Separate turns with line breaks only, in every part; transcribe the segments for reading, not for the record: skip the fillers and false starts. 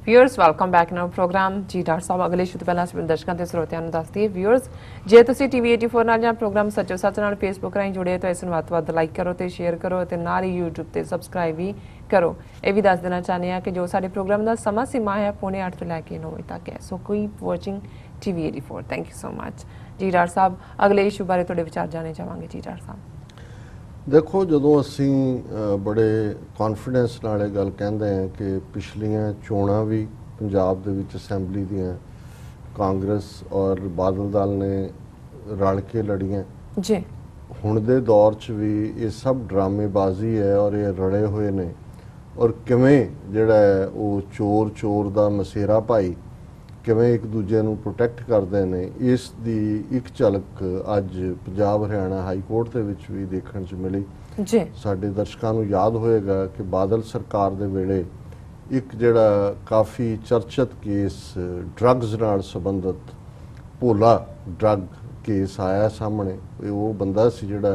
Viewers welcome back in our program जी doctor साहब अगले शुरू पहला दर्शकों के ਸਰੋਤਿਆਂ ਨੂੰ ਦੱਸਦੀ व्यूअर्स ਜੇ ਤੁਸੀਂ ਟੀਵੀ 84 ਨਾਲ ਜਾਂ ਪ੍ਰੋਗਰਾਮ ਸੱਚੋ ਸੱਚ ਨਾਲ ਫੇਸਬੁੱਕ ਰਾਹੀਂ ਜੁੜੇ ਤਾਂ ਇਸ ਨੂੰ ਵੱਧ ਤੋਂ ਵੱਧ ਲਾਈਕ ਕਰੋ ਤੇ ਸ਼ੇਅਰ ਕਰੋ ਤੇ ਨਾਲ ਹੀ YouTube ਤੇ ਸਬਸਕ੍ਰਾਈਬ ਵੀ ਕਰੋ। ਇਹ ਵੀ ਦੱਸ ਦੇਣਾ ਚਾਹੁੰਦੇ ਆ ਕਿ ਜੋ ਸਾਡੇ ਪ੍ਰੋਗਰਾਮ ਦਾ ਸਮਾਂ ਸੀਮਾ ਹੈ 8:30 ਤੋਂ ਲੈ ਕੇ 9 ਵਜੇ ਤੱਕ ਹੈ। So keep watching TV 84। Thank you so much ਜੀ ਡਾਕਟਰ ਸਾਹਿਬ। ਅਗਲੇ ਇਸ਼ੂ ਬਾਰੇ ਤੁਹਾਡੇ ਵਿਚਾਰ ਜਾਣੇ ਚਾਹਾਂਗੇ ਜੀ ਡਾਕਟਰ ਸਾਹਿਬ।
देखो जो असी बड़े कॉन्फिडेंस नाल गल कहते हैं कि पिछलियां चोणां भी पंजाब दे विच असैंबली दियां कांग्रेस और बादल दल ने रल के लड़ियां
जी,
हुण दे दौर च भी ये सब ड्रामेबाजी है और ये रले हुए ने और किवें जिहड़ा है वो चोर चोर दा मसेरा भाई किवें एक दूजे नूं प्रोटैक्ट करदे ने इस दी एक झलक अज पंजाब हरियाणा हाई कोर्ट दे विच भी देखण च मिली
जी।
साडे दर्शकां नूं याद होएगा कि बादल सरकार दे वेले एक जिहड़ा काफ़ी चर्चित केस ड्रग्स नाल संबंधित भोला ड्रग केस आया सामने। वो बंदा सी जिहड़ा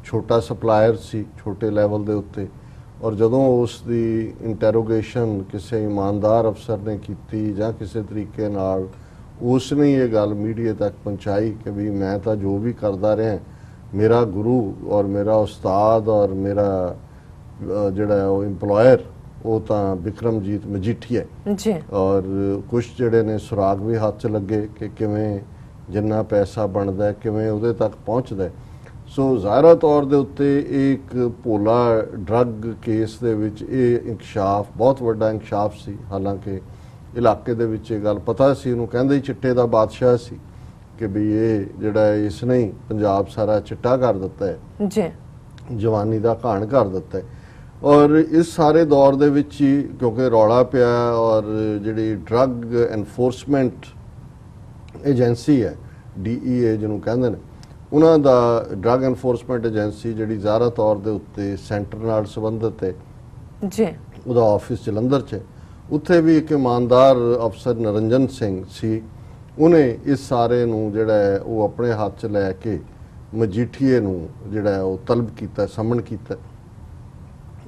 छोटा सप्लायर सी छोटे लैवल दे उत्ते और जदों उसकी इंटैरोगेशन किसी ईमानदार अफसर ने की जां किसी तरीके नाल उसने ये गल मीडिया तक पहुँचाई कि भी मैं तो जो भी करता रहा मेरा गुरु और मेरा उस्ताद और मेरा जिहड़ा वो इंपलॉयर वो तो बिक्रमजीत मजीठिया
जी।
और कुछ जिहड़े ने सुराग भी हाथ च लगे कि किवें जिन्ना पैसा बनता है किवें उहदे तक पहुँचता है। सो ज़ाहिरा तौर दे उत्ते एक भोला ड्रग केस दे विच ये इंकशाफ बहुत वड्डा इंकशाफ सी। हालांकि इलाके दे विच ये गल पता सी, उहनूं कहंदे ही चिट्टे दा बादशाह सी कि भी ये जिहड़ा इसने ही पंजाब सारा चिट्टा कर दिता है
जी,
जवानी दा घाण कर दिता है। और इस सारे दौर दे विच ही क्योंकि रौला पिया और जिहड़ी ड्रग एनफोर्समेंट एजेंसी है DEA जिन्हों कहंदे ने उन्हां दा ड्रग एनफोर्समेंट एजेंसी जिहड़ी ज़ाहिरा तौर दे उत्ते सेंटर नाल संबंधित है
जी,
उहदा ऑफिस जलंधर च उत्थे भी एक ईमानदार अफसर नरंजन सिंह सी। उन्हें इस सारे नूं जिहड़ा है वो अपने हाथ च लैके मजीठीए नूं जिहड़ा है वो तलब कीता समन कीता।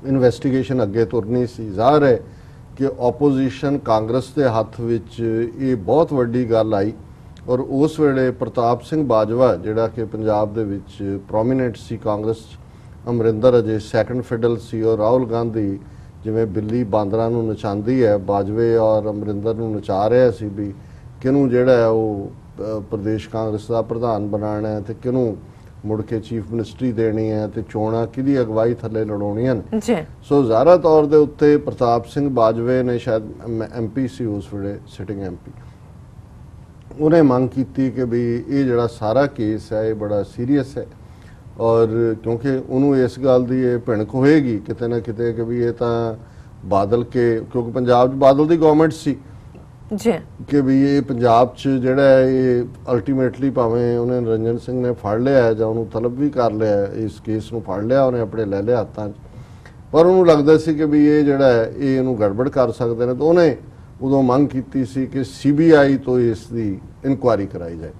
इन्वेस्टिगेशन अगे तुरनी सी। ज़ाहिर है कि ओपोजिशन कांग्रेस के हथ विच ये बहुत वड्डी गल आई और उस वेले प्रताप सिंह बाजवा जिहड़ा कि पंजाब दे विच प्रोमीनेंट सी कांग्रेस अमरिंदर अजे सैकंड फिडल सी और राहुल गांधी जिवें बिल्ली बांदरां नूं नचांदी है बाजवे और अमरिंदर नूं नचा रहा सी भी किनूं जिहड़ा है वो प्रदेश कांग्रेस का प्रधान बनाना है तो किनूं मुड़ के चीफ मिनिस्ट्री देनी है तो चोणां किहदी अगवाई थल्ले लड़ाउणियां ने। सो ज़ाहिरा तौर दे उत्ते प्रताप सिंह बाजवे ने शायद MP सी उस वेले सिटिंग MP उन्हें मांग की कि भी ये जड़ा सारा केस है ये बड़ा सीरीयस है और क्योंकि उन्होंने इस गल की भिणक होएगी किते ना किते कि भी ये तो बादल के क्योंकि पंजाब बादल की गवर्नमेंट सी
जी
कि भी ये पंजाब च जिहड़ा है ये अल्टीमेटली भावें उन्हें नरंजन सिंह ने फड़ लिया है जां उन्होंने तलब भी कर लिया इस केस नूं फड़ लिया उन्हें अपने लै लिया हाथों पर उन्होंने लगता सी कि भी ये जिहड़ा है ये इहनूं गड़बड़ कर सकते हैं तो उन्हें उदों मंग की सी कि CBI तो इसकी इनकुआरी कराई जाए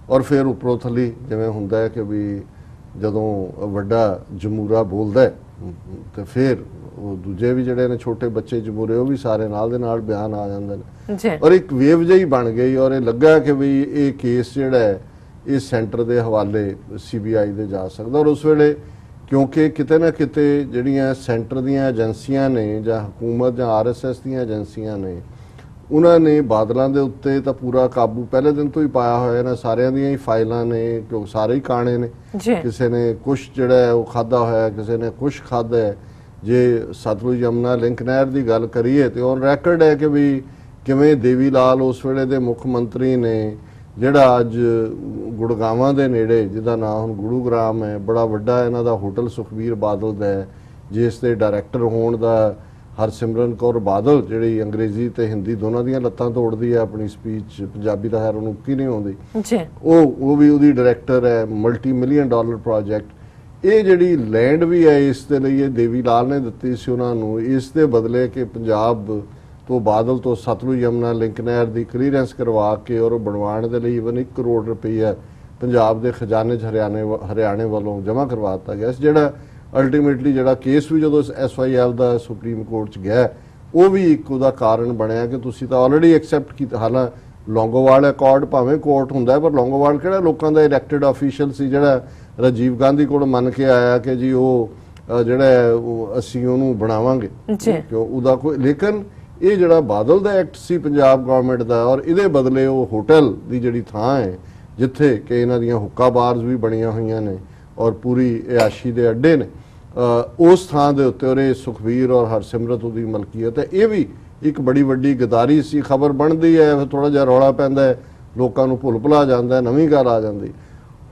और फिर उपरों थली जिवें हुंदा है कि भी जदों वड्डा जमूरा बोलदा है तो फिर वो दूजे भी जिहड़े ने छोटे बच्चे जमूरे वो भी सारे नाल दे नाल बयान आ जांदे ने और एक वेव जी बन गई और ये लगा कि भी ये केस जिहड़ा है ये सेंटर के हवाले CBI दे जा सकदा और उस वेले क्योंकि किते ना किते जिहड़ियां सेंटर दीयां एजेंसियां ने जां हुकूमत जां RSS दीयां एजेंसियां ने उन्होंने बादलों के उत्ते तो पूरा काबू पहले दिन तो ही पाया होया ना सारियां दियां ही फाइलां ने क्योंकि सारे ही काने ने किसी ने कुछ जिहड़ा है वो खादा होया किसी ने कुछ खादा है। जे सतलुज यमुना लिंक नहर की गल करिए तो ऑन रैकड है कि भी किवें देवी लाल उस वेले दे मुख मंत्री ने जिहड़ा अज गुड़गावां दे नेड़े जिहदा नाम हुण गुरुग्राम है बड़ा वड्डा इन्हां दा होटल सुखबीर बादल दा है जिस दे डायरैक्टर होण दा हरसिमरन कौर बादल जिहड़ी अंग्रेजी ते हिंदी दोनों दियां लत्तां तोड़दी है अपनी स्पीच पंजाबी दा खैर उहनूं की नहीं आउंदी वो भी उहदी डायरैक्टर है $multi-million प्रोजैक्ट ये जिहड़ी लैंड भी है इस दे लई देवी लाल ने दित्ती सी उहनां नूं इस दे बदले कि पंजाब तो बादल तो सतलुज यमुना लिंक नहर की क्लीयरेंस करवा के और बनवाने के लिए इवन 1 करोड़ रुपया पंजाब के खजाने हरियाणे वालों जमा करवा दिता गया जिहड़ा अल्टीमेटली जिहड़ा केस भी जो SYF का सुप्रीम कोर्ट च गया ਉਹ ਵੀ ਇੱਕ ਉਹਦਾ ਕਾਰਨ ਬਣਿਆ ਕਿ ਤੁਸੀਂ ਤਾਂ ਆਲਰੇਡੀ ਐਕਸੈਪਟ ਕੀਤਾ। ਹਾਲਾਂ ਲੌਂਗੋਵਾਲ ਅਕੋਰਡ ਭਾਵੇਂ ਕੋਰਟ ਹੁੰਦਾ ਪਰ ਲੌਂਗੋਵਾਲ ਕਿਹੜਾ ਲੋਕਾਂ ਦਾ ਇਲੈਕਟਿਡ ਆਫੀਸ਼ੀਅਲ ਸੀ ਜਿਹੜਾ ਰਾਜੀਵ ਗਾਂਧੀ ਕੋਲ ਮੰਨ ਕੇ ਆਇਆ ਕਿ ਜੀ ਉਹ ਜਿਹੜਾ ਅਸੀਂ ਉਹਨੂੰ ਬਣਾਵਾਂਗੇ ਕਿਉਂ ਉਹਦਾ ਕੋਈ। ਲੇਕਿਨ ਇਹ ਜਿਹੜਾ ਬਾਦਲ ਦਾ ਐਕਟ ਸੀ ਪੰਜਾਬ ਗਵਰਨਮੈਂਟ ਦਾ, ਔਰ ਇਹਦੇ ਬਦਲੇ ਉਹ ਹੋਟਲ ਦੀ ਜਿਹੜੀ ਥਾਂ ਹੈ ਜਿੱਥੇ ਕਿ ਇਹਨਾਂ ਦੀਆਂ ਹੁੱਕਾ ਬਾਰਸ ਵੀ ਬਣੀਆਂ ਹੋਈਆਂ ਨੇ ਔਰ ਪੂਰੀ ਇਆਸ਼ੀ ਦੇ ਅੱਡੇ ਨੇ, ਉਸ ਥਾਂ ਦੇ ਉੱਤੇ ਔਰ ਸੁਖਬੀਰ ਔਰ ਹਰਸਿਮਰਤ ਉਹਦੀ ਮਲਕੀਅਤ ਹੈ। ਇਹ ਵੀ ਇੱਕ ਬੜੀ ਵੱਡੀ ਗਦਾਰੀ ਸੀ। ਖਬਰ ਬਣਦੀ ਹੈ ਫਿਰ ਥੋੜਾ ਜਿਹਾ ਰੌਲਾ ਪੈਂਦਾ ਹੈ, ਲੋਕਾਂ ਨੂੰ ਭੁੱਲ ਭੁਲਾ ਜਾਂਦਾ, ਨਵੀਂ ਗੱਲ ਆ ਜਾਂਦੀ।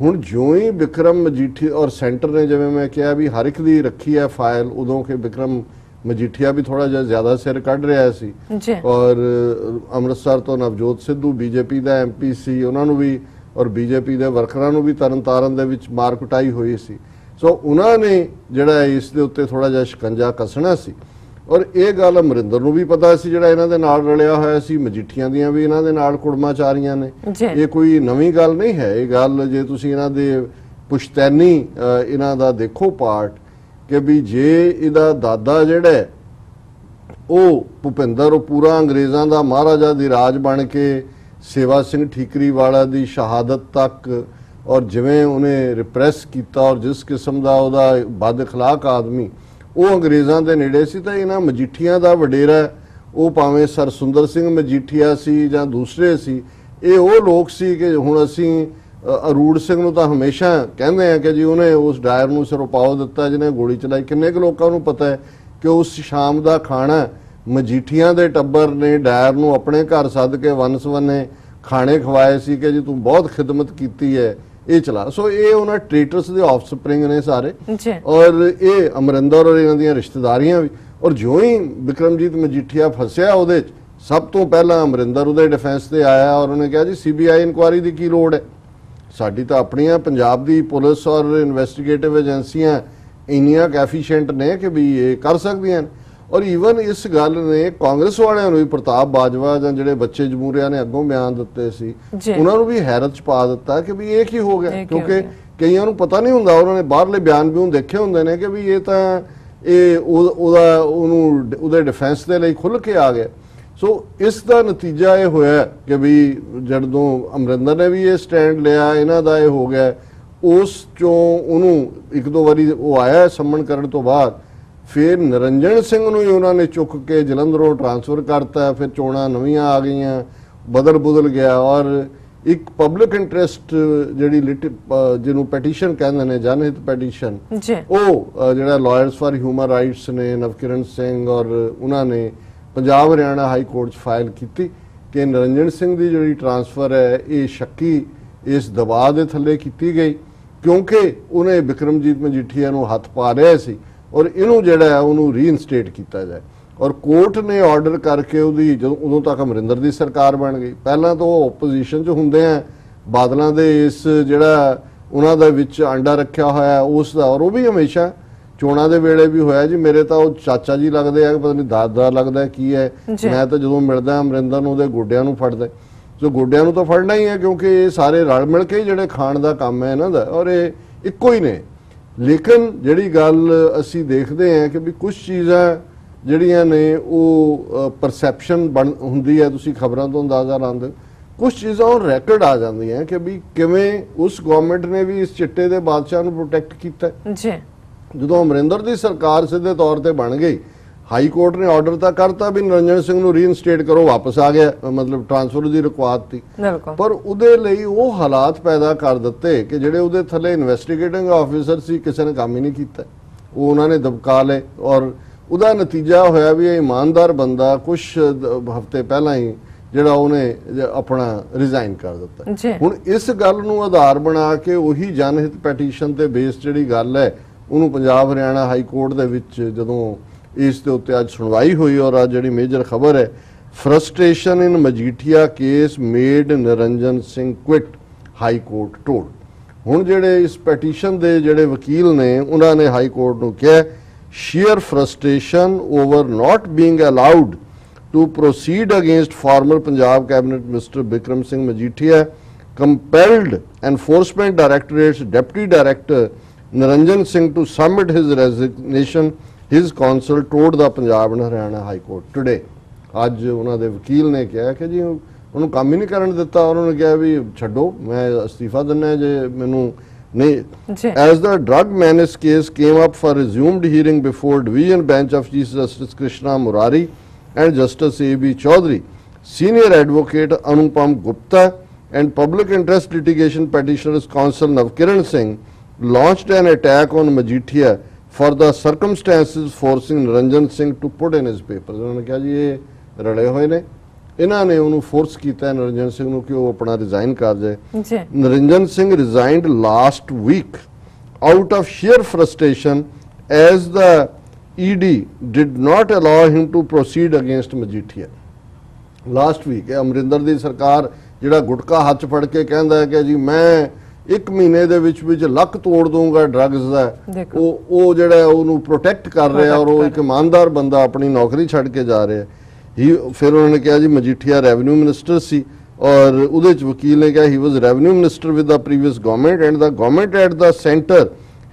ਹੁਣ ਜਿਉਂ ਹੀ ਬਿਕਰਮ ਮਜੀਠੀਆ ਔਰ ਸੈਂਟਰ ਨੇ ਜਿਵੇਂ ਮੈਂ ਕਿਹਾ ਵੀ ਹਰ ਇੱਕ ਦੀ ਰੱਖੀ ਹੈ ਫਾਈਲ, ਉਦੋਂ ਕਿ ਬਿਕਰਮ ਮਜੀਠੀਆ ਵੀ ਥੋੜਾ ਜਿਹਾ ਜ਼ਿਆਦਾ ਸਿਰ ਕੱਢ ਰਿਹਾ ਸੀ ਔਰ ਅੰਮ੍ਰਿਤਸਰ ਤੋਂ ਨਵਜੋਤ ਸਿੱਧੂ ਬੀਜੇਪੀ ਦਾ MP ਸੀ, ਉਹਨਾਂ ਨੂੰ ਵੀ ਔਰ ਬੀਜੇਪੀ ਦੇ ਵਰਕਰਾਂ ਨੂੰ ਵੀ ਤਰਨਤਾਰਨ ਦੇ ਵਿੱਚ ਮਾਰ ਕੁਟਾਈ ਹੋਈ ਸੀ। ਸੋ ਉਹਨਾਂ ਨੇ ਜਿਹੜਾ ਇਸ ਦੇ ਉੱਤੇ ਥੋੜਾ ਜਿਹਾ ਸ਼ਿਕੰਜਾ ਕੱਸਣਾ ਸੀ ਔਰ ਇਹ ਗੱਲ ਅਮਰਿੰਦਰ ਨੂੰ ਵੀ ਪਤਾ ਸੀ ਜਿਹੜਾ ਇਹਨਾਂ ਦੇ ਨਾਲ ਰਲਿਆ ਹੋਇਆ ਸੀ। ਮਜੀਠੀਆਂ ਦੀਆਂ ਵੀ ਇਹਨਾਂ ਦੇ ਨਾਲ ਕੁੜਮਾਚਾਰੀਆਂ ਨੇ, ਇਹ ਕੋਈ ਨਵੀਂ ਗੱਲ ਨਹੀਂ ਹੈ। ਇਹ ਗੱਲ ਜੇ ਤੁਸੀਂ ਇਹਨਾਂ ਦੇ ਪੁਸ਼ਤੈਨੀ ਇਹਨਾਂ ਦਾ ਦੇਖੋ ਪਾਰਟ ਕਿ ਵੀ ਜੇ ਇਹਦਾ ਦਾਦਾ ਜਿਹੜਾ ਉਹ ਭੁਪਿੰਦਰ ਉਹ ਪੂਰਾ ਅੰਗਰੇਜ਼ਾਂ ਦਾ ਮਹਾਰਾਜਾ ਦੀ ਰਾਜ ਬਣ ਕੇ ਸੇਵਾ ਸਿੰਘ ਠੀਕਰੀ ਵਾਲਾ ਦੀ ਸ਼ਹਾਦਤ ਤੱਕ ਔਰ ਜਿਵੇਂ ਉਹਨੇ ਰਿਪਰੈਸ ਕੀਤਾ ਔਰ ਜਿਸ ਕਿਸਮ ਦਾ ਉਹਦਾ ਬਦ ਅਖਲਾਕ ਆਦਮੀ ਉਹ ਅੰਗਰੇਜ਼ਾਂ ਦੇ ਨੇੜੇ ਸੀ, ਤਾਂ ਇਹਨਾਂ ਮਜੀਠੀਆਂ ਦਾ ਵਡੇਰਾ ਉਹ ਭਾਵੇਂ ਸਰ ਸੁੰਦਰ ਸਿੰਘ ਮਜੀਠੀਆ ਸੀ ਜਾਂ ਦੂਸਰੇ ਸੀ, ਇਹ ਉਹ ਲੋਕ ਸੀ ਕਿ ਹੁਣ ਅਸੀਂ ਅਰੂੜ ਸਿੰਘ ਨੂੰ ਤਾਂ ਹਮੇਸ਼ਾ ਕਹਿੰਦੇ ਆ ਕਿ ਜੀ ਉਹਨੇ ਉਸ ਡਾਇਰ ਨੂੰ ਸਿਰੋਪਾਓ ਦਿੱਤਾ ਜਿਹਨੇ ਗੋਲੀ ਚਲਾਈ। ਕਿੰਨੇ ਕੁ ਲੋਕਾਂ ਨੂੰ ਪਤਾ ਹੈ ਕਿ ਉਸ ਸ਼ਾਮ ਦਾ ਖਾਣਾ ਮਜੀਠੀਆਂ ਦੇ ਟੱਬਰ ਨੇ ਡਾਇਰ ਨੂੰ ਆਪਣੇ ਘਰ ਸੱਦ ਕੇ ਵੰਨ-ਸਵੰਨੇ ਖਾਣੇ ਖਵਾਏ ਸੀ ਕਿ ਜੀ ਤੂੰ ਬਹੁਤ ਖਿਦਮਤ ਕੀਤੀ ਹੈ, ਇਹ ਚਲਾ। ਸੋ ਇਹ ਉਹਨਾਂ ਟ੍ਰੇਟਰਸ ਦੇ ਆਫਸਪ੍ਰਿੰਗ ਨੇ ਸਾਰੇ ਔਰ ਇਹ ਅਮਰਿੰਦਰ ਔਰ ਇਹਨਾਂ ਦੀਆਂ ਰਿਸ਼ਤੇਦਾਰੀਆਂ ਵੀ। ਔਰ ਜਿਉਂ ਹੀ ਬਿਕਰਮਜੀਤ ਮਜੀਠੀਆ ਫਸਿਆ ਉਹਦੇ 'ਚ ਸਭ ਤੋਂ ਪਹਿਲਾਂ ਅਮਰਿੰਦਰ ਉਹਦੇ ਡਿਫੈਂਸ ਤੇ ਆਇਆ ਔਰ ਉਹਨੇ ਕਿਹਾ ਜੀ CBI ਇਨਕੁਆਇਰੀ ਦੀ ਕੀ ਲੋੜ ਹੈ, ਸਾਡੀ ਤਾਂ ਆਪਣੀਆਂ ਪੰਜਾਬ ਦੀ ਪੁਲਿਸ ਔਰ ਇਨਵੈਸਟੀਗੇਟਿਵ ਏਜੰਸੀਆਂ ਇੰਨੀਆਂ ਐਫੀਸ਼ੀਐਂਟ ਨੇ ਕਿ ਵੀ ਇਹ ਕਰ ਸਕਦੀਆਂ ਨੇ। ਔਰ ਈਵਨ ਇਸ ਗੱਲ ਨੇ ਕਾਂਗਰਸ ਵਾਲਿਆਂ ਨੂੰ ਵੀ, ਪ੍ਰਤਾਪ ਬਾਜਵਾ ਜਾਂ ਜਿਹੜੇ ਬੱਚੇ ਜਮਹੂਰੀਆ ਨੇ ਅੱਗੋਂ ਬਿਆਨ ਦਿੱਤੇ ਸੀ ਉਹਨਾਂ ਨੂੰ ਵੀ ਹੈਰਤ 'ਚ ਪਾ ਦਿੱਤਾ ਕਿ ਵੀ ਇਹ ਕੀ ਹੋ ਗਿਆ, ਕਿਉਂਕਿ ਕਈਆਂ ਨੂੰ ਪਤਾ ਨਹੀਂ ਹੁੰਦਾ, ਉਹਨਾਂ ਨੇ ਬਾਹਰਲੇ ਬਿਆਨ ਵੀ ਦੇਖੇ ਹੁੰਦੇ ਨੇ ਕਿ ਵੀ ਇਹ ਤਾਂ ਇਹ ਉਹਦੇ ਡਿਫੈਂਸ ਦੇ ਲਈ ਖੁੱਲ੍ਹ ਕੇ ਆ ਗਿਆ। ਸੋ ਇਸ ਦਾ ਨਤੀਜਾ ਇਹ ਹੋਇਆ ਕਿ ਵੀ ਜਦੋਂ ਅਮਰਿੰਦਰ ਨੇ ਵੀ ਇਹ ਸਟੈਂਡ ਲਿਆ, ਇਹਨਾਂ ਦਾ ਇਹ ਹੋ ਗਿਆ, ਉਸ ਚੋਂ ਉਹਨੂੰ ਇੱਕ ਦੋ ਵਾਰੀ ਉਹ ਆਇਆ ਸੰਮਣ ਕਰਨ ਤੋਂ ਬਾਅਦ ਫਿਰ ਨਿਰੰਜਨ ਸਿੰਘ ਨੂੰ ਹੀ ਉਹਨਾਂ ਨੇ ਚੁੱਕ ਕੇ ਜਲੰਧਰੋਂ ਟ੍ਰਾਂਸਫਰ ਕਰਤਾ। ਫਿਰ ਚੋਣਾਂ ਨਵੀਆਂ ਆ ਗਈਆਂ, ਬਦਲ ਗਿਆ ਔਰ ਇੱਕ ਪਬਲਿਕ ਇੰਟਰਸਟ ਜਿਹੜੀ ਜਿਹਨੂੰ ਪੈਟੀਸ਼ਨ ਕਹਿੰਦੇ ਨੇ, ਜਨਹਿਤ ਪੈਟੀਸ਼ਨ, ਉਹ ਜਿਹੜਾ ਲਾਇਰਸ ਫਾਰ ਹਿਊਮਨ ਰਾਈਟਸ ਨੇ ਨਵਕਿਰਨ ਸਿੰਘ ਔਰ ਉਹਨਾਂ ਨੇ ਪੰਜਾਬ ਹਰਿਆਣਾ ਹਾਈ ਕੋਰਟ 'ਚ ਫਾਈਲ ਕੀਤੀ ਕਿ ਨਿਰੰਜਨ ਸਿੰਘ ਦੀ ਜਿਹੜੀ ਟ੍ਰਾਂਸਫਰ ਹੈ ਇਹ ਸ਼ੱਕੀ ਇਸ ਦਬਾਅ ਦੇ ਥੱਲੇ ਕੀਤੀ ਗਈ ਕਿਉਂਕਿ ਉਹਨੇ ਬਿਕਰਮਜੀਤ ਮਜੀਠੀਆ ਨੂੰ ਹੱਥ ਪਾ ਰਿਹਾ ਸੀ ਔਰ ਇਹਨੂੰ ਜਿਹੜਾ ਹੈ ਉਹਨੂੰ ਰੀਇਨਸਟੇਟ ਕੀਤਾ ਜਾਏ। ਔਰ ਕੋਰਟ ਨੇ ਆਰਡਰ ਕਰਕੇ ਉਹਦੀ ਜਦੋਂ ਉਦੋਂ ਤੱਕ ਅਮਰਿੰਦਰ ਦੀ ਸਰਕਾਰ ਬਣ ਗਈ, ਪਹਿਲਾਂ ਤਾਂ ਉਹ ਓਪੋਜੀਸ਼ਨ 'ਚ ਹੁੰਦੇ ਆ ਬਾਦਲਾਂ ਦੇ ਇਸ ਜਿਹੜਾ ਉਹਨਾਂ ਦਾ ਵਿੱਚ ਆਂਡਾ ਰੱਖਿਆ ਹੋਇਆ ਉਸ ਦਾ, ਔਰ ਉਹ ਵੀ ਹਮੇਸ਼ਾ ਚੋਣਾਂ ਦੇ ਵੇਲੇ ਵੀ ਹੋਇਆ ਜੀ ਮੇਰੇ ਤਾਂ ਉਹ ਚਾਚਾ ਜੀ ਲੱਗਦੇ ਆ, ਪਤਾ ਨਹੀਂ ਦਾਦਾ ਲੱਗਦਾ ਕੀ ਹੈ, ਮੈਂ ਤਾਂ ਜਦੋਂ ਮਿਲਦਾ ਅਮਰਿੰਦਰ ਨੂੰ ਉਹਦੇ ਗੋਡਿਆਂ ਨੂੰ ਫੜਦਾ। ਸੋ ਗੋਡਿਆਂ ਨੂੰ ਤਾਂ ਫੜਨਾ ਹੀ ਹੈ ਕਿਉਂਕਿ ਇਹ ਸਾਰੇ ਰਲ ਮਿਲ ਕੇ ਜਿਹੜੇ ਖਾਣ ਦਾ ਕੰਮ ਹੈ ਇਹਨਾਂ ਦਾ ਔਰ ਇਹ ਇੱਕੋ ਹੀ ਨੇ। ਲੇਕਿਨ ਜਿਹੜੀ ਗੱਲ ਅਸੀਂ ਦੇਖਦੇ ਹਾਂ ਕਿ ਵੀ ਕੁਝ ਚੀਜ਼ਾਂ ਜਿਹੜੀਆਂ ਨੇ ਉਹ ਪਰਸੈਪਸ਼ਨ ਹੁੰਦੀ ਹੈ, ਤੁਸੀਂ ਖਬਰਾਂ ਤੋਂ ਅੰਦਾਜ਼ਾ ਲਾਉਂਦੇ, ਕੁਝ ਚੀਜ਼ਾਂ ਉਹ ਰੈਕਡ ਆ ਜਾਂਦੀਆਂ ਕਿ ਵੀ ਕਿਵੇਂ ਉਸ ਗਵਰਨਮੈਂਟ ਨੇ ਵੀ ਇਸ ਚਿੱਟੇ ਦੇ ਬਾਦਸ਼ਾਹ ਨੂੰ ਪ੍ਰੋਟੈਕਟ ਕੀਤਾ ਜੀ। ਜਦੋਂ ਅਮਰਿੰਦਰ ਦੀ ਸਰਕਾਰ ਸਿੱਧੇ ਤੌਰ ਤੇ ਬਣ ਗਈ, ਹਾਈ ਕੋਰਟ ਨੇ ਆਰਡਰ ਤਾਂ ਕਰਤਾ ਵੀ ਨਿਰੰਜਨ ਸਿੰਘ ਨੂੰ ਰੀਇਨਸਟੇਟ ਕਰੋ, ਵਾਪਸ ਆ ਗਿਆ, ਮਤਲਬ ਟ੍ਰਾਂਸਫਰ ਦੀ ਰੁਕਵਾਤੀ, ਪਰ ਉਹਦੇ ਲਈ ਉਹ ਹਾਲਾਤ ਪੈਦਾ ਕਰ ਦਿੱਤੇ ਕਿ ਜਿਹੜੇ ਉਹਦੇ ਥੱਲੇ ਇਨਵੈਸਟੀਗੇਟਿੰਗ ਆਫੀਸਰ ਸੀ ਕਿਸੇ ਨੇ ਕੰਮ ਹੀ ਨਹੀਂ ਕੀਤਾ, ਉਹ ਉਹਨਾਂ ਨੇ ਦਬਕਾ ਲਏ ਔਰ ਉਹਦਾ ਨਤੀਜਾ ਹੋਇਆ ਵੀ ਇਹ ਇਮਾਨਦਾਰ ਬੰਦਾ ਕੁਝ ਹਫ਼ਤੇ ਪਹਿਲਾਂ ਹੀ ਜਿਹੜਾ ਉਹਨੇ ਆਪਣਾ ਰਿਜ਼ਾਈਨ ਕਰ ਦਿੱਤਾ। ਹੁਣ ਇਸ ਗੱਲ ਨੂੰ ਆਧਾਰ ਬਣਾ ਕੇ ਉਹੀ ਜਨਹਿਤ ਪੈਟੀਸ਼ਨ ਤੇ ਬੇਸ ਜਿਹੜੀ ਗੱਲ ਹੈ ਉਹਨੂੰ ਪੰਜਾਬ ਹਰਿਆਣਾ ਹਾਈ ਕੋਰਟ ਦੇ ਵਿੱਚ ਜਦੋਂ ਇਸ ਦੇ ਉੱਤੇ ਅੱਜ ਸੁਣਵਾਈ ਹੋਈ ਔਰ ਅੱਜ ਜਿਹੜੀ ਮੇਜਰ ਖਬਰ ਹੈ, frustration in Majithia case made Niranjan Singh quit high court told. ਹੁਣ ਜਿਹੜੇ ਇਸ ਪੈਟੀਸ਼ਨ ਦੇ ਜਿਹੜੇ ਵਕੀਲ ਨੇ ਉਹਨਾਂ ਨੇ ਹਾਈ ਕੋਰਟ ਨੂੰ ਕਿਹਾ sheer frustration over not being allowed to proceed against former Punjab cabinet Mr. Bikram Singh Majithia compelled Enforcement Directorate's Deputy Director Niranjan Singh to submit his resignation his council told the Punjab and Haryana high court today. ਅੱਜ ਉਹਨਾਂ ਦੇ ਵਕੀਲ ਨੇ ਕਿਹਾ ਕਿ ਜੀ ਉਹਨੂੰ ਕੰਮ ਹੀ ਨਹੀਂ ਕਰਨ ਦਿੱਤਾ। ਉਹਨਾਂ ਨੇ ਕਿਹਾ ਵੀ ਛੱਡੋ, ਮੈਂ ਅਸਤੀਫਾ ਦਿੰਦਾ ਜੇ ਮੈਨੂੰ ਨਹੀਂ। As the drug menace case came up for resumed hearing before Division Bench of Chief Justice Krishna Murari and Justice A.B. Chaudhary, Senior Advocate Anupam Gupta and Public Interest Litigation Petitioners Counsel Navkiran Singh launched an attack on Majithia for the circumstances forcing Niranjan Singh to put in his papers. उन्होंने कहा जी ये रले हुए ने, ਇਹਨਾਂ ਨੇ ਉਹਨੂੰ force ਕੀਤਾ ਨਿਰੰਜਨ ਸਿੰਘ ਨੂੰ ਕਿ ਉਹ ਆਪਣਾ ਰਿਜ਼ਾਈਨ ਕਰ ਜਾਏ। Niranjan Singh resigned last week out of sheer frustration as the ED did not allow him to proceed against Majithia. Last week ਇਹ ਅਮਰਿੰਦਰ ਦੀ ਸਰਕਾਰ ਜਿਹੜਾ ਗੁਟਕਾ ਹੱਥ ਫੜ ਕੇ ਕਹਿੰਦਾ ਹੈ ਕਿ ਜੀ ਮੈਂ 1 ਮਹੀਨੇ ਦੇ ਵਿੱਚ ਲੱਕ ਤੋੜ ਦੂੰਗਾ ਡਰੱਗਸ ਦਾ, ਉਹ ਜਿਹੜਾ ਉਹਨੂੰ ਪ੍ਰੋਟੈਕਟ ਕਰ ਰਿਹਾ ਔਰ ਉਹ ਇੱਕ ਇਮਾਨਦਾਰ ਬੰਦਾ ਆਪਣੀ ਨੌਕਰੀ ਛੱਡ ਕੇ ਜਾ ਰਿਹਾ। फिर उन्होंने कहा जी मजीठिया रेवन्यू मिनिस्टर सी और उहदे च वकील ने कहा he was revenue minister with the previous government and the government at the centre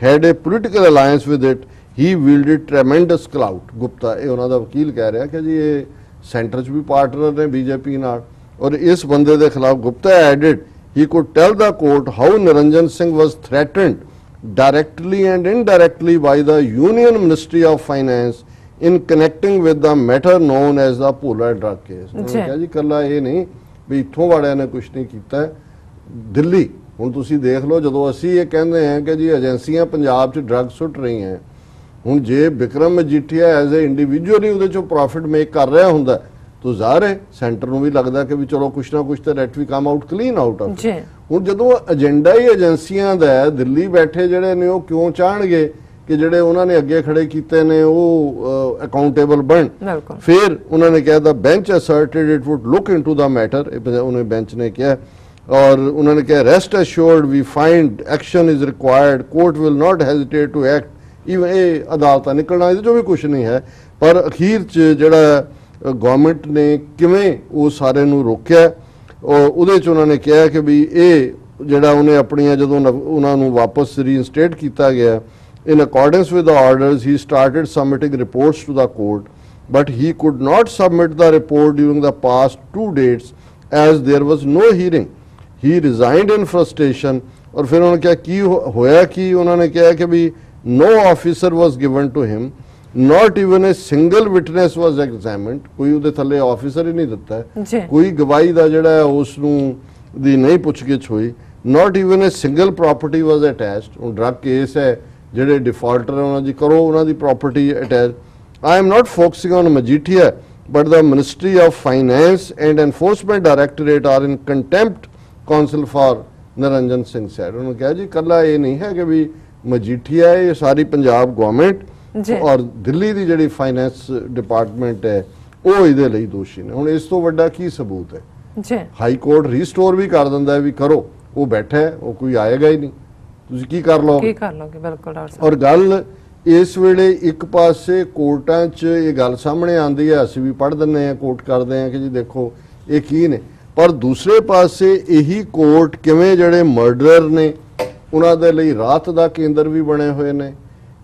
had a political alliance with it, he wielded tremendous clout. Gupta ये उन्हों का वकील कह रहा कि जी ये सेंटर च भी पार्टनर ने बीजेपी नाल और इस बंदे के खिलाफ Gupta added he could tell the court how Niranjan Singh was threatened directly and indirectly by the union ministry of finance in connecting with the matter known as the Polar drug case। उन्होंने कहा जी कला ये नहीं भी इत्थों वालियां ने कुछ नहीं कीता दिल्ली हुण तुसीं देख लो जदों असीं ये कहंदे हैं कि जी एजेंसियां पंजाब च ड्रग सुट रही हैं, हुण जे Bikram Majithia as a individually उहदे चों प्रॉफिट मेक कर रहा हुंदा तो ज़ाहिर है सेंटर नूं भी लगदा कि भी चलो कुछ ना कुछ तो let we come out clean out of. हुण जदों एजेंडा ही एजेंसियां दा है, दिल्ली बैठे जिहड़े ने वो क्यों चाहणगे कि ਜਿਹੜੇ ਉਹਨਾਂ ਨੇ ਅੱਗੇ ਖੜੇ ਕੀਤੇ ਨੇ ਉਹ ਅਕਾਊਂਟੇਬਲ ਬਣ। ਫਿਰ ਉਹਨਾਂ ਨੇ ਕਿਹਾ the bench asserted it would look into the matter, ਉਹਨੇ ਬੈਂਚ ਨੇ ਕਿਹਾ ਔਰ ਉਹਨਾਂ ਨੇ ਕਿਹਾ rest assured we find action is required, court will not hesitate to act. Even ਇਹ ਅਦਾਲਤਾਂ ਨਿਕਲਣਾ ਇਹਦੇ 'ਚੋਂ ਵੀ ਕੁਛ ਨਹੀਂ ਹੈ, ਪਰ ਅਖੀਰ 'ਚ ਜਿਹੜਾ ਗਵਰਨਮੈਂਟ ਨੇ ਕਿਵੇਂ ਉਹ ਸਾਰੇ ਨੂੰ ਰੋਕਿਆ ਉਹਦੇ 'ਚ ਉਹਨਾਂ ਨੇ ਕਿਹਾ ਕਿ ਵੀ ਇਹ ਜਿਹੜਾ ਉਹਨੇ ਆਪਣੀਆਂ ਜਦੋਂ ਉਹਨਾਂ ਨੂੰ ਵਾਪਸ ਰੀਇਨਸਟੇਟ ਕੀਤਾ ਗਿਆ in accordance with the orders, he started submitting reports to the court, but he could not submit the report during the past 2 dates as there was no hearing. He resigned in frustration और फिर उन्होंने क्या की होया कि उन्होंने कहा कि भी no officer was given to him, not even a single witness was examined। कोई उहदे थल्ले ऑफिसर ही नहीं दिता है, कोई गवाही दा जिहड़ा उस नूं दी नहीं पुछगिछ होई, not even a single property was attached। हुण ड्रग केस है ਜਿਹੜੇ ਡਿਫਾਲਟਰ ਉਹਨਾਂ ਦੀ ਕਰੋ ਉਹਨਾਂ ਦੀ property attach. I am not focusing on Majithia but the ministry of finance and enforcement directorate are in contempt counsel for Niranjan Singh said. ਉਹਨੂੰ ਕਿਹਾ ਜੀ ਕੱਲਾ ਇਹ ਨਹੀਂ ਹੈ ਕਿ ਵੀ ਮਜੀਠੀਆ ਇਹ ਸਾਰੀ ਪੰਜਾਬ ਗਵਰਨਮੈਂਟ ਔਰ ਦਿੱਲੀ ਦੀ ਜਿਹੜੀ ਫਾਈਨੈਂਸ ਡਿਪਾਰਟਮੈਂਟ ਹੈ ਉਹ ਇਹਦੇ ਲਈ ਦੋਸ਼ੀ ਨੇ। ਹੁਣ ਇਸ ਤੋਂ ਵੱਡਾ ਕੀ ਸਬੂਤ ਹੈ? ਜੀ ਹਾਈ ਕੋਰਟ ਰੀਸਟੋਰ ਵੀ ਕਰ ਦਿੰਦਾ ਵੀ ਕਰੋ, ਉਹ ਬੈਠਾ ਹੈ, ਉਹ ਕੋਈ ਆਏਗਾ ਹੀ ਨਹੀਂ, ਤੁਸੀਂ ਕੀ ਕਰ ਲਓਗੇ? ਬਿਲਕੁਲ ਡਾਕਟਰ ਸਾਹਿਬ। ਔਰ ਗੱਲ ਇਸ ਵੇਲੇ ਇੱਕ ਪਾਸੇ ਕੋਰਟਾਂ 'ਚ ਇਹ ਗੱਲ ਸਾਹਮਣੇ ਆਉਂਦੀ ਹੈ, ਅਸੀਂ ਵੀ ਪੜ੍ਹ ਦਿੰਦੇ ਹਾਂ, ਕੋਰਟ ਕਰਦੇ ਹਾਂ ਕਿ ਜੀ ਦੇਖੋ ਇਹ ਕੀ ਨੇ, ਪਰ ਦੂਸਰੇ ਪਾਸੇ ਇਹੀ ਕੋਰਟ ਕਿਵੇਂ ਜਿਹੜੇ ਮਰਡਰਰ ਨੇ ਉਹਨਾਂ ਦੇ ਲਈ ਰਾਤ ਦਾ ਕੇਂਦਰ ਵੀ ਬਣੇ ਹੋਏ ਨੇ।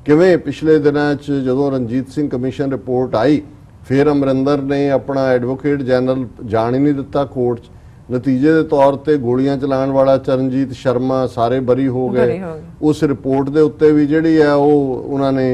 ਕਿਵੇਂ ਪਿਛਲੇ ਦਿਨਾਂ 'ਚ ਜਦੋਂ ਰਣਜੀਤ ਸਿੰਘ ਕਮਿਸ਼ਨ ਰਿਪੋਰਟ ਆਈ ਫਿਰ ਅਮਰਿੰਦਰ ਨੇ ਆਪਣਾ ਐਡਵੋਕੇਟ ਜਨਰਲ ਜਾਣ ਹੀ ਨਹੀਂ ਦਿੱਤਾ ਕੋਰਟ 'ਚ। ਨਤੀਜੇ ਦੇ ਤੌਰ ਤੇ ਗੋਲੀਆਂ ਚਲਾਉਣ ਵਾਲਾ ਚਰਨਜੀਤ ਸ਼ਰਮਾ ਸਾਰੇ ਬਰੀ ਹੋ ਗਏ। ਉਸ ਰਿਪੋਰਟ ਦੇ ਉੱਤੇ ਵੀ ਜਿਹੜੀ ਹੈ ਉਹ ਉਹਨਾਂ ਨੇ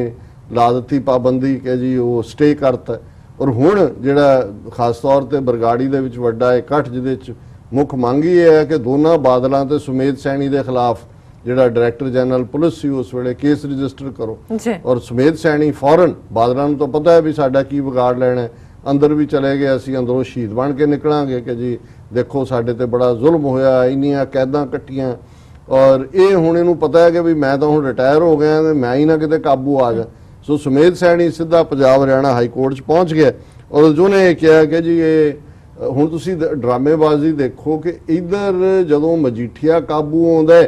ਲਾ ਦਿੱਤੀ ਪਾਬੰਦੀ ਕਿ ਜੀ ਉਹ ਸਟੇ ਕਰਤਾ। ਔਰ ਹੁਣ ਜਿਹੜਾ ਖਾਸ ਤੌਰ ਤੇ ਬਰਗਾੜੀ ਦੇ ਵਿੱਚ ਵੱਡਾ ਇਕੱਠ ਜਿਹਦੇ 'ਚ ਮੁੱਖ ਮੰਗ ਇਹ ਹੈ ਕਿ ਦੋਨਾਂ ਬਾਦਲਾਂ ਤੇ ਸੁਮੇਧ ਸੈਣੀ ਦੇ ਖਿਲਾਫ ਜਿਹੜਾ ਡਾਇਰੈਕਟਰ ਜਨਰਲ ਪੁਲਿਸ ਸੀ ਉਸ ਵੇਲੇ ਕੇਸ ਰਜਿਸਟਰ ਕਰੋ। ਔਰ ਸੁਮੇਧ ਸੈਣੀ ਫੌਰਨ ਬਾਦਲਾਂ ਨੂੰ ਤਾਂ ਪਤਾ ਹੈ ਵੀ ਸਾਡਾ ਕੀ ਵਿਗਾੜ ਲੈਣਾ, ਅੰਦਰ ਵੀ ਚਲੇ ਗਏ, ਅਸੀਂ ਅੰਦਰੋਂ ਸ਼ਹੀਦ ਬਣ ਕੇ ਨਿਕਲਾਂਗੇ ਕਿ ਜੀ ਦੇਖੋ ਸਾਡੇ ਤੇ ਬੜਾ ਜ਼ੁਲਮ ਹੋਇਆ, ਇੰਨੀਆਂ ਕੈਦਾਂ ਕੱਟੀਆਂ। ਔਰ ਇਹ ਹੁਣ ਇਹਨੂੰ ਪਤਾ ਹੈ ਕਿ ਵੀ ਮੈਂ ਤਾਂ ਹੁਣ ਰਿਟਾਇਰ ਹੋ ਗਿਆ ਤੇ ਮੈਂ ਹੀ ਨਾ ਕਿਤੇ ਕਾਬੂ ਆ ਜਾ। ਸੋ ਸੁਮੇਧ ਸੈਣੀ ਸਿੱਧਾ ਪੰਜਾਬ ਹਰਿਆਣਾ ਹਾਈ ਕੋਰਟ 'ਚ ਪਹੁੰਚ ਗਿਆ ਔਰ ਉਹਨੇ ਇਹ ਕਿਹਾ ਕਿ ਜੀ ਇਹ ਹੁਣ ਤੁਸੀਂ ਡਰਾਮੇਬਾਜ਼ੀ ਦੇਖੋ ਕਿ ਇੱਧਰ ਜਦੋਂ ਮਜੀਠੀਆ ਕਾਬੂ ਆਉਂਦਾ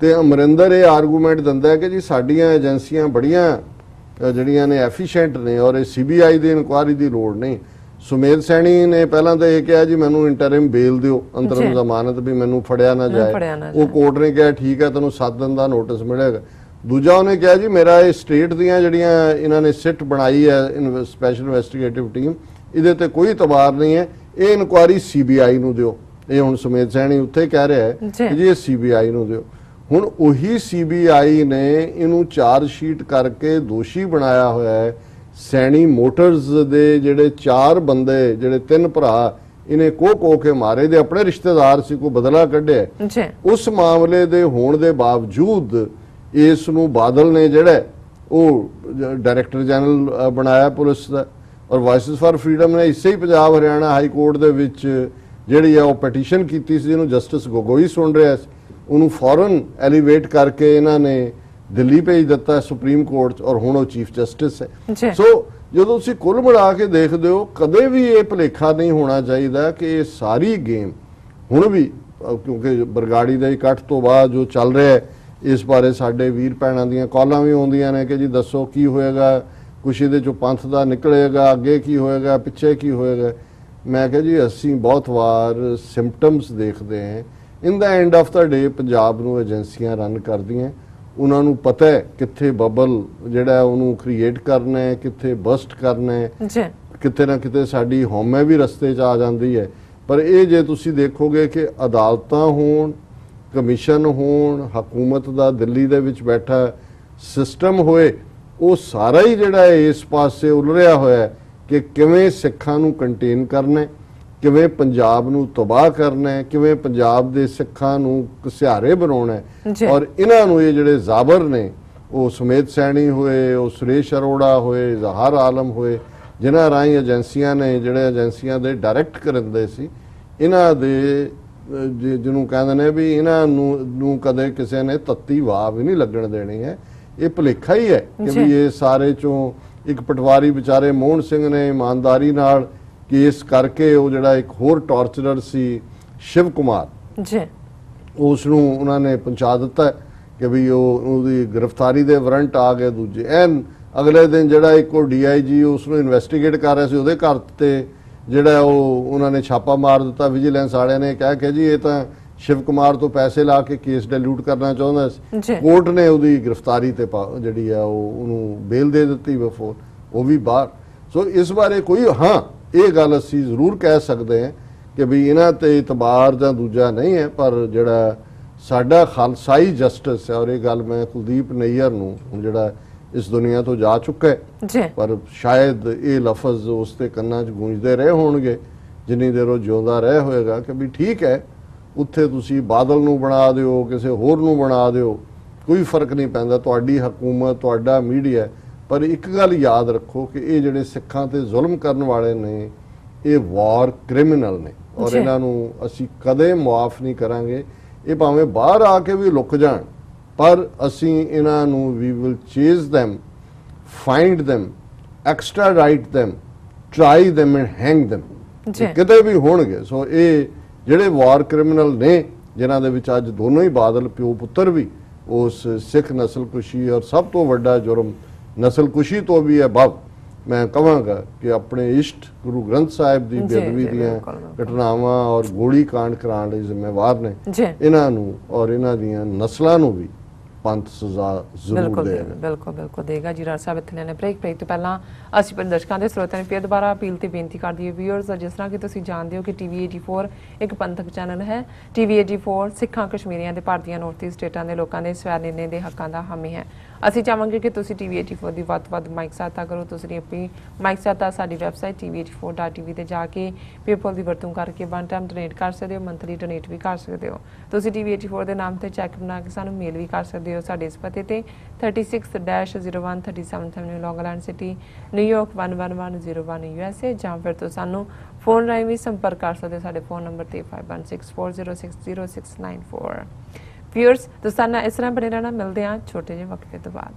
ਤੇ ਅਮਰਿੰਦਰ ਇਹ ਆਰਗੂਮੈਂਟ ਦਿੰਦਾ ਕਿ ਜੀ ਸਾਡੀਆਂ ਏਜੰਸੀਆਂ ਬੜੀਆਂ ਜਿਹੜੀਆਂ ਨੇ ਐਫੀਸ਼ੀਐਂਟ ਨੇ ਔਰ ਇਹ CBI ਦੀ ਇਨਕੁਆਇਰੀ ਦੀ ਲੋੜ ਨਹੀਂ। ਸੁਮੇਧ ਸੈਣੀ ਨੇ ਪਹਿਲਾਂ ਤਾਂ ਇਹ ਕਿਹਾ ਜੀ ਮੈਨੂੰ ਇੰਟਰਿਮ ਬੇਲ ਦਿਓ, ਅੰਤਰਿਮ ਜ਼ਮਾਨਤ ਵੀ ਮੈਨੂੰ ਫੜਿਆ ਨਾ ਜਾਏ। ਉਹ ਕੋਰਟ ਨੇ ਕਿਹਾ ਠੀਕ ਹੈ ਤੈਨੂੰ 7 ਦਿਨ ਦਾ ਨੋਟਿਸ ਮਿਲੇਗਾ। ਦੂਜਾ ਉਹਨੇ ਕਿਹਾ ਜੀ ਮੇਰਾ ਇਹ ਸਟੇਟ ਦੀਆਂ ਜਿਹੜੀਆਂ ਇਹਨਾਂ ਨੇ ਸਿੱਟ ਬਣਾਈ ਹੈ ਸਪੈਸ਼ਲ ਇਨਵੈਸਟੀਗੇਟਿਵ ਟੀਮ, ਇਹਦੇ ਤੇ ਕੋਈ ਇਤਬਾਰ ਨਹੀਂ ਹੈ, ਇਹ ਇਨਕੁਆਇਰੀ ਸੀਬੀਆਈ ਨੂੰ ਦਿਓ। ਇਹ ਹੁਣ ਸੁਮੇਧ ਸੈਣੀ ਉੱਥੇ ਕਹਿ ਰਿਹਾ ਹੈ ਕਿ ਜੀ ਇਹ ਸੀਬੀਆਈ ਨੂੰ ਦਿਓ। ਹੁਣ ਉਹੀ ਸੀਬੀਆਈ ਨੇ ਇਹਨੂੰ ਚਾਰਜ ਸ਼ੀਟ ਕਰਕੇ ਦੋਸ਼ੀ ਬਣਾਇਆ ਹੋਇਆ ਹੈ। ਸੈਣੀ ਮੋਟਰਸ ਦੇ ਜਿਹੜੇ 4 ਬੰਦੇ, ਜਿਹੜੇ 3 ਭਰਾ ਇਹਨੇ ਕੋ ਕੇ ਮਾਰੇ, ਦੇ ਆਪਣੇ ਰਿਸ਼ਤੇਦਾਰ ਸੀ, ਕੋ ਬਦਲਾ ਕੱਢਿਆ। ਉਸ ਮਾਮਲੇ ਦੇ ਹੋਣ ਦੇ ਬਾਵਜੂਦ ਇਸ ਨੂੰ ਬਾਦਲ ਨੇ ਜਿਹੜਾ ਉਹ ਡਾਇਰੈਕਟਰ ਜਨਰਲ ਬਣਾਇਆ ਪੁਲਿਸ ਦਾ। ਔਰ ਵਾਇਸਸ ਫਾਰ ਫਰੀडम ਨੇ ਇਸੇ ਹੀ ਪੰਜਾਬ ਹਰਿਆਣਾ ਹਾਈ ਕੋਰਟ ਦੇ ਵਿੱਚ ਜਿਹੜੀ ਆ ਉਹ ਪਟੀਸ਼ਨ ਕੀਤੀ ਸੀ, ਜਿਹਨੂੰ ਜਸਟਿਸ ਗੋਗੋਈ ਸੁਣ ਰਿਹਾ ਸੀ, ਉਹਨੂੰ ਫੌਰਨ ਐਲੀਵੇਟ ਕਰਕੇ ਇਹਨਾਂ ਨੇ ਦਿੱਲੀ ਭੇਜ ਦਿੱਤਾ ਸੁਪਰੀਮ ਕੋਰਟ 'ਚ, ਔਰ ਹੁਣ ਉਹ ਚੀਫ ਜਸਟਿਸ ਹੈ। ਸੋ ਜਦੋਂ ਤੁਸੀਂ ਕੁੱਲ ਮਿਲਾ ਕੇ ਦੇਖਦੇ ਹੋ, ਕਦੇ ਵੀ ਇਹ ਭੁਲੇਖਾ ਨਹੀਂ ਹੋਣਾ ਚਾਹੀਦਾ ਕਿ ਇਹ ਸਾਰੀ ਗੇਮ ਹੁਣ ਵੀ, ਕਿਉਂਕਿ ਬਰਗਾੜੀ ਦੇ ਇਕੱਠ ਤੋਂ ਬਾਅਦ ਜੋ ਚੱਲ ਰਿਹਾ ਹੈ, ਇਸ ਬਾਰੇ ਸਾਡੇ ਵੀਰ ਭੈਣਾਂ ਦੀਆਂ ਕਾਲਾਂ ਵੀ ਆਉਂਦੀਆਂ ਨੇ ਕਿ ਜੀ ਦੱਸੋ ਕੀ ਹੋਏਗਾ, ਕੁਛ ਇਹਦੇ ਚੋਂ ਪੰਥ ਦਾ ਨਿਕਲੇਗਾ, ਅੱਗੇ ਕੀ ਹੋਏਗਾ, ਪਿੱਛੇ ਕੀ ਹੋਏਗਾ। ਮੈਂ ਕਿਹਾ ਜੀ ਅਸੀਂ ਬਹੁਤ ਵਾਰ ਸਿੰਪਟਮਸ ਦੇਖਦੇ ਹਾਂ। ਇਨ ਦਾ ਐਂਡ ਆਫ ਦਾ ਡੇ ਪੰਜਾਬ ਨੂੰ ਏਜੰਸੀਆਂ ਰਨ ਕਰਦੀਆਂ, ਉਹਨਾਂ ਨੂੰ ਪਤਾ ਹੈ ਕਿੱਥੇ ਬਬਲ ਜਿਹੜਾ ਉਹਨੂੰ ਕ੍ਰੀਏਟ ਕਰਨਾ ਹੈ, ਕਿੱਥੇ ਬਸਟ ਕਰਨਾ ਹੈ, ਕਿਤੇ ਨਾ ਕਿਤੇ ਸਾਡੀ ਹਉਮੈ ਵੀ ਰਸਤੇ 'ਚ ਆ ਜਾਂਦੀ ਹੈ। ਪਰ ਇਹ ਜੇ ਤੁਸੀਂ ਦੇਖੋਗੇ ਕਿ ਅਦਾਲਤਾਂ ਹੋਣ, ਕਮਿਸ਼ਨ ਹੋਣ, ਹਕੂਮਤ ਦਾ ਦਿੱਲੀ ਦੇ ਵਿੱਚ ਬੈਠਾ ਸਿਸਟਮ ਹੋਏ, ਉਹ ਸਾਰਾ ਹੀ ਜਿਹੜਾ ਇਸ ਪਾਸੇ ਉਲਰਿਆ ਹੋਇਆ ਹੈ ਕਿ ਕਿਵੇਂ ਸਿੱਖਾਂ ਨੂੰ ਕੰਟੇਨ ਕਰਨਾ, ਕਿਵੇਂ ਪੰਜਾਬ ਨੂੰ ਤਬਾਹ ਕਰਨਾ ਹੈ, ਕਿਵੇਂ ਪੰਜਾਬ ਦੇ ਸਿੱਖਾਂ ਨੂੰ ਘਸਿਆਰੇ ਬਣਾਉਣਾ ਹੈ। ਔਰ ਇਹਨਾਂ ਨੂੰ ਇਹ ਜਿਹੜੇ ਜ਼ਾਬਰ ਨੇ, ਉਹ ਸੁਮੇਧ ਸੈਣੀ ਹੋਏ, ਉਹ ਸੁਰੇਸ਼ ਅਰੋੜਾ ਹੋਏ, ਜ਼ਹਾਰ ਆਲਮ ਹੋਏ, ਜਿਨ੍ਹਾਂ ਰਾਹੀਂ ਏਜੰਸੀਆਂ ਨੇ, ਜਿਹੜੇ ਏਜੰਸੀਆਂ ਦੇ ਡਾਇਰੈਕਟ ਕਰਦੇ ਸੀ, ਇਹਨਾਂ ਦੇ ਜਿਹਨੂੰ ਕਹਿੰਦੇ ਨੇ ਵੀ ਇਹਨਾਂ ਨੂੰ ਕਦੇ ਕਿਸੇ ਨੇ ਤੱਤੀ ਵਾਹ ਵੀ ਨਹੀਂ ਲੱਗਣ ਦੇਣੀ ਹੈ। ਇਹ ਭੁਲੇਖਾ ਹੀ ਹੈ ਕਿ ਵੀ ਇਹ ਸਾਰੇ ਚੋਂ ਇੱਕ ਪਟਵਾਰੀ ਵਿਚਾਰੇ ਮੋਹਨ ਸਿੰਘ ਨੇ ਇਮਾਨਦਾਰੀ ਨਾਲ ਕੇਸ ਕਰਕੇ, ਉਹ ਜਿਹੜਾ ਇੱਕ ਹੋਰ ਟਾਰਚਰਰ ਸੀ ਸ਼ਿਵ ਕੁਮਾਰ, ਉਸ ਨੂੰ ਉਹਨਾਂ ਨੇ ਪਹੁੰਚਾ ਦਿੱਤਾ ਕਿ ਵੀ ਉਹਦੀ ਗ੍ਰਿਫਤਾਰੀ ਦੇ ਵਾਰੰਟ ਆ ਗਏ। ਦੂਜੇ ਐਨ ਅਗਲੇ ਦਿਨ ਜਿਹੜਾ ਇੱਕ ਉਹ DIG ਉਸ ਨੂੰ ਇਨਵੈਸਟੀਗੇਟ ਕਰ ਰਿਹਾ ਸੀ, ਉਹਦੇ ਘਰ ਤੇ ਜਿਹੜਾ ਉਹ ਉਹਨਾਂ ਨੇ ਛਾਪਾ ਮਾਰ ਦਿੱਤਾ ਵਿਜੀਲੈਂਸ ਵਾਲਿਆਂ ਨੇ, ਕਹਿ ਕੇ ਜੀ ਇਹ ਤਾਂ ਸ਼ਿਵ ਕੁਮਾਰ ਤੋਂ ਪੈਸੇ ਲਾ ਕੇ ਕੇਸ ਡਿਲੂਟ ਕਰਨਾ ਚਾਹੁੰਦਾ ਸੀ। ਕੋਰਟ ਨੇ ਉਹਦੀ ਗ੍ਰਿਫਤਾਰੀ ਤੇ ਜਿਹੜੀ ਆ ਉਹਨੂੰ ਬੇਲ ਦੇ ਦਿੱਤੀ ਬਿਫੋਰ, ਉਹ ਵੀ ਬਾਹਰ। ਸੋ ਇਸ ਬਾਰੇ ਕੋਈ, ਹਾਂ ਇਹ ਗੱਲ ਅਸੀਂ ਜ਼ਰੂਰ ਕਹਿ ਸਕਦੇ ਹਾਂ ਕਿ ਵੀ ਇਹਨਾਂ ਤੇ ਇਤਬਾਰ ਜਾਂ ਦੂਜਾ ਨਹੀਂ ਹੈ, ਪਰ ਜਿਹੜਾ ਸਾਡਾ ਖਾਲਸਾਈ ਜਸਟਿਸ ਹੈ, ਔਰ ਇਹ ਗੱਲ ਮੈਂ ਕੁਲਦੀਪ ਨਈਅਰ ਨੂੰ ਜਿਹੜਾ ਇਸ ਦੁਨੀਆ ਤੋਂ ਜਾ ਚੁੱਕਾ ਹੈ, ਪਰ ਸ਼ਾਇਦ ਇਹ ਲਫ਼ਜ਼ ਉਸ ਦੇ ਕੰਨਾਂ 'ਚ ਗੂੰਜਦੇ ਰਹੇ ਹੋਣਗੇ ਜਿੰਨੀ ਦੇਰ ਉਹ ਜਿਉਂਦਾ ਰਹਿ ਹੋਏਗਾ ਕਿ ਵੀ ਠੀਕ ਹੈ, ਉੱਥੇ ਤੁਸੀਂ ਬਾਦਲ ਨੂੰ ਬਣਾ ਦਿਓ, ਕਿਸੇ ਹੋਰ ਨੂੰ ਬਣਾ ਦਿਓ, ਕੋਈ ਫਰਕ ਨਹੀਂ ਪੈਂਦਾ, ਤੁਹਾਡੀ ਹਕੂਮਤ, ਤੁਹਾਡਾ ਮੀਡੀਆ। ਪਰ ਇੱਕ ਗੱਲ ਯਾਦ ਰੱਖੋ ਕਿ ਇਹ ਜਿਹੜੇ ਸਿੱਖਾਂ ਤੇ ਜ਼ੁਲਮ ਕਰਨ ਵਾਲੇ ਨੇ, ਇਹ ਵਾਰ ਕ੍ਰਿਮੀਨਲ ਨੇ, ਔਰ ਇਹਨਾਂ ਨੂੰ ਅਸੀਂ ਕਦੇ ਮੁਆਫ ਨਹੀਂ ਕਰਾਂਗੇ। ਇਹ ਭਾਵੇਂ ਬਾਹਰ ਆ ਕੇ ਵੀ ਲੁਕ ਜਾਣ, ਪਰ ਅਸੀਂ ਇਹਨਾਂ ਨੂੰ ਵੀ will chase them, find them, extradite them, try them and hang them, ਕਿਤੇ ਵੀ ਹੋਣਗੇ। ਸੋ ਇਹ ਜਿਹੜੇ ਵਾਰ ਕ੍ਰਿਮੀਨਲ ਨੇ, ਜਿਨ੍ਹਾਂ ਦੇ ਵਿੱਚ ਅੱਜ ਦੋਨੋਂ ਹੀ ਬਾਦਲ ਪਿਓ ਪੁੱਤਰ ਵੀ ਉਸ ਸਿੱਖ ਨਸਲਕੁਸ਼ੀ, ਔਰ ਸਭ ਤੋਂ ਵੱਡਾ ਜੁਰਮ ਨਸਲਕੁਸ਼ੀ ਤੋਂ ਵੀ ਹੈ ਬਵ, ਮੈਂ ਕਹਾਂਗਾ ਕਿ ਆਪਣੇ ਇਸ਼ਟ ਗੁਰੂ ਗ੍ਰੰਥ ਸਾਹਿਬ ਦੀ ਬੇਅਦਬੀ ਦੀਆਂ ਘਟਨਾਵਾਂ ਔਰ ਗੋਲੀ ਕਾਂਡ ਕਰਾਉਣ ਲਈ ਜ਼ਿੰਮੇਵਾਰ ਨੇ। ਇਹਨਾਂ ਨੂੰ ਔਰ ਇਹਨਾਂ ਦੀਆਂ ਨਸਲਾਂ ਨੂੰ ਵੀ ਪੰਥ ਸਜ਼ਾ ਜ਼ਰੂਰ ਦੇਗਾ।
ਬਿਲਕੁਲ ਦੇਗਾ ਜੀ। ਰਾਜ ਸਾਹਿਬ ਇੱਥੇ ਲੈਣੇ ਬ੍ਰੇਕ ਤੋਂ ਪਹਿਲਾਂ ਅਸੀਂ ਦਰਸ਼ਕਾਂ ਦੇ ਸਰੋਤਿਆਂ ਨੂੰ ਫਿਰ ਦੁਬਾਰਾ ਅਪੀਲ ਤੇ ਬੇਨਤੀ ਕਰਦੀ ਹੈ ਵੀਅਰਸ, ਜਿਸ ਤਰ੍ਹਾਂ ਕਿ ਤੁਸੀਂ ਜਾਣਦੇ ਹੋ ਕਿ TV 84 ਇੱਕ ਪੰਥਕ ਚੈਨਲ ਹੈ। TV 84 ਸਿੱਖਾਂ, ਕਸ਼ਮੀਰੀਆਂ ਤੇ ਭਾਰਤੀਆਂ ਨਾਰਥ ਈਸਟ ਸਟੇਟਾਂ ਦੇ ਲੋਕਾਂ ਦੇ ਸਵੈ ਨਿਰਣੇ ਦੇ ਹੱਕਾਂ ਦਾ ਹਾਮੀ ਹੈ। ਅਸੀਂ ਚਾਹਾਂਗੇ ਕਿ ਤੁਸੀਂ TV 84 ਦੀ ਵੱਧ ਤੋਂ ਵੱਧ ਮਾਈਕ ਸਹਾਇਤਾ ਕਰੋ। ਤੁਸੀਂ ਆਪਣੀ ਮਾਈਕ ਸਹਾਇਤਾ ਸਾਡੀ ਵੈਬਸਾਈਟ tv84.tv ਤੇ ਜਾ ਕੇ ਪੇਪਲ ਦੀ ਵਰਤੋਂ ਕਰਕੇ ਵਨ ਟਾਈਮ ਡੋਨੇਟ ਕਰ ਸਕਦੇ ਹੋ, ਮੰਥਲੀ ਡੋਨੇਟ ਵੀ ਕਰ ਸਕਦੇ ਹੋ। ਤੁਸੀਂ TV 84 ਦੇ ਨਾਮ ਤੇ ਚੈੱਕ ਬਣਾ ਕੇ ਸਾਨੂੰ ਮੇਲ ਵੀ ਕਰ ਸਕਦੇ ਹੋ ਸਾਡੇ ਇਸ ਪਤੇ ਤੇ 36-01 37th Avenue, Long Island City, New York 11101 USA, ਜਾਂ ਫਿਰ ਤੁਸੀਂ ਸਾਨੂੰ ਫੋਨ ਰਾਹੀਂ ਵੀ ਸੰਪਰਕ ਕਰ ਸਕਦੇ ਹੋ ਸਾਡੇ ਫੋਨ ਨੰਬਰ ਤੇ 5164060694। ਵੀਅਰਸ, ਤੁਸੀਂ ਨਾਲ ਇਸ ਤਰ੍ਹਾਂ ਬਣੇ ਰਹਿਣਾ। ਮਿਲਦੇ ਹਾਂ ਛੋਟੇ ਜਿਹੇ ਵਕਫੇ ਤੋਂ ਬਾਅਦ।